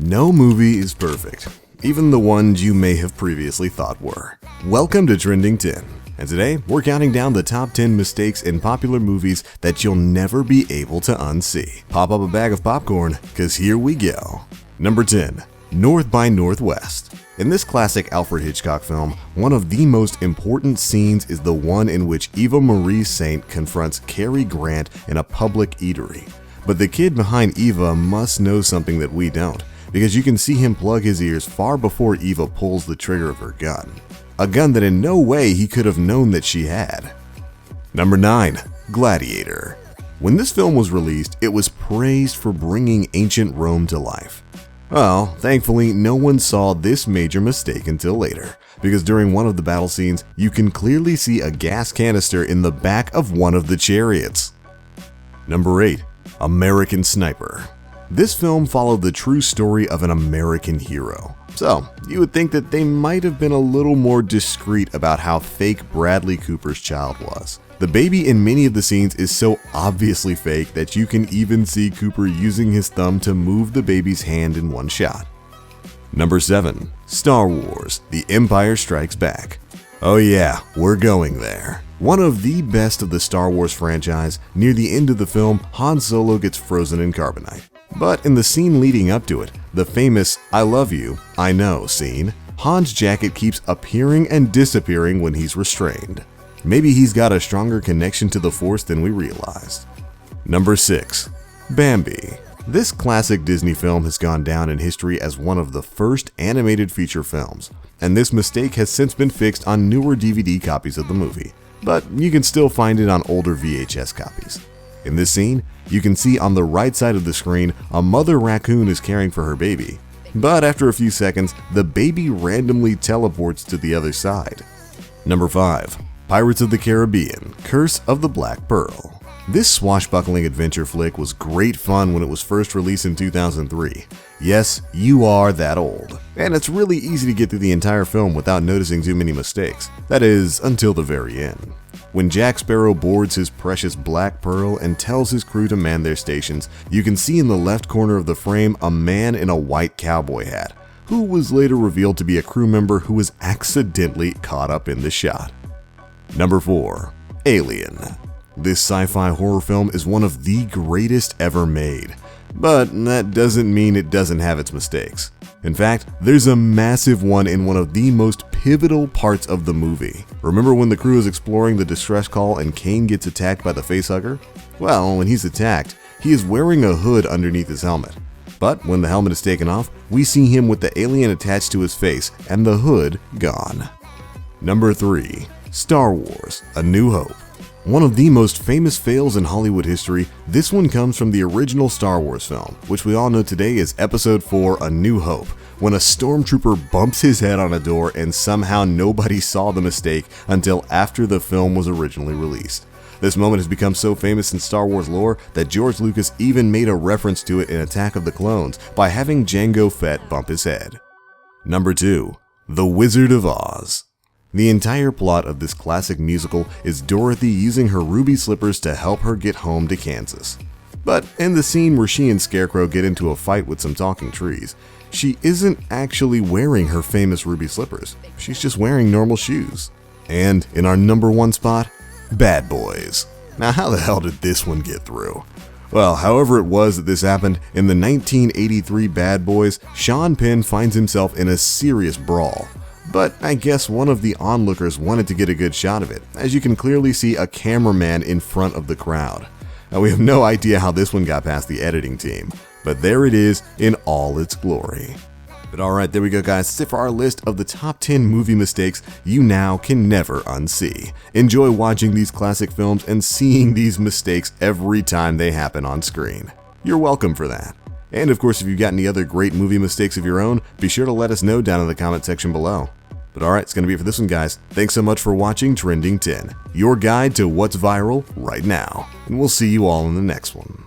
No movie is perfect, even the ones you may have previously thought were. Welcome to Trending 10, and today we're counting down the top 10 mistakes in popular movies that you'll never be able to unsee. Pop up a bag of popcorn, cause here we go. Number 10. North by Northwest. In this classic Alfred Hitchcock film, one of the most important scenes is the one in which Eva Marie Saint confronts Cary Grant in a public eatery. But the kid behind Eva must know something that we don't, because you can see him plug his ears far before Eva pulls the trigger of her gun. A gun that in no way he could have known that she had. Number 9. Gladiator. When this film was released, it was praised for bringing ancient Rome to life. Well, thankfully, no one saw this major mistake until later, because during one of the battle scenes, you can clearly see a gas canister in the back of one of the chariots. Number 8. American Sniper. This film followed the true story of an American hero. So, you would think that they might have been a little more discreet about how fake Bradley Cooper's child was. The baby in many of the scenes is so obviously fake that you can even see Cooper using his thumb to move the baby's hand in one shot. Number 7. Star Wars: The Empire Strikes Back. Oh yeah, we're going there. One of the best of the Star Wars franchise, near the end of the film, Han Solo gets frozen in carbonite. But in the scene leading up to it, the famous "I love you, I know" scene, Han's jacket keeps appearing and disappearing when he's restrained. Maybe he's got a stronger connection to the Force than we realized. Number 6. Bambi. This classic Disney film has gone down in history as one of the first animated feature films, and this mistake has since been fixed on newer DVD copies of the movie, but you can still find it on older VHS copies. In this scene, you can see on the right side of the screen a mother raccoon is caring for her baby, but after a few seconds, the baby randomly teleports to the other side. Number 5. Pirates of the Caribbean: Curse of the Black Pearl. This swashbuckling adventure flick was great fun when it was first released in 2003. Yes, you are that old. And it's really easy to get through the entire film without noticing too many mistakes. That is, until the very end. When Jack Sparrow boards his precious Black Pearl and tells his crew to man their stations, you can see in the left corner of the frame a man in a white cowboy hat, who was later revealed to be a crew member who was accidentally caught up in the shot. Number 4. Alien. This sci-fi horror film is one of the greatest ever made, but that doesn't mean it doesn't have its mistakes. In fact, there's a massive one in one of the most pivotal parts of the movie. Remember when the crew is exploring the distress call and Kane gets attacked by the facehugger? Well, when he's attacked, he is wearing a hood underneath his helmet. But when the helmet is taken off, we see him with the alien attached to his face and the hood gone. Number 3. Star Wars: A New Hope. One of the most famous fails in Hollywood history, this one comes from the original Star Wars film, which we all know today is Episode 4: A New Hope, when a stormtrooper bumps his head on a door and somehow nobody saw the mistake until after the film was originally released. This moment has become so famous in Star Wars lore that George Lucas even made a reference to it in Attack of the Clones by having Jango Fett bump his head. Number 2. The Wizard of Oz. The entire plot of this classic musical is Dorothy using her ruby slippers to help her get home to Kansas. But in the scene where she and Scarecrow get into a fight with some talking trees, she isn't actually wearing her famous ruby slippers. She's just wearing normal shoes. And in our number 1 spot, Bad Boys. Now how the hell did this one get through? Well, however it was that this happened, in the 1983 Bad Boys, Sean Penn finds himself in a serious brawl. But I guess one of the onlookers wanted to get a good shot of it, as you can clearly see a cameraman in front of the crowd. Now we have no idea how this one got past the editing team, but there it is in all its glory. But alright, there we go guys, that's it for our list of the top 10 movie mistakes you now can never unsee. Enjoy watching these classic films and seeing these mistakes every time they happen on screen. You're welcome for that. And of course, if you've got any other great movie mistakes of your own, be sure to let us know down in the comment section below. But alright, it's going to be it for this one guys. Thanks so much for watching Trending 10, your guide to what's viral right now. And we'll see you all in the next one.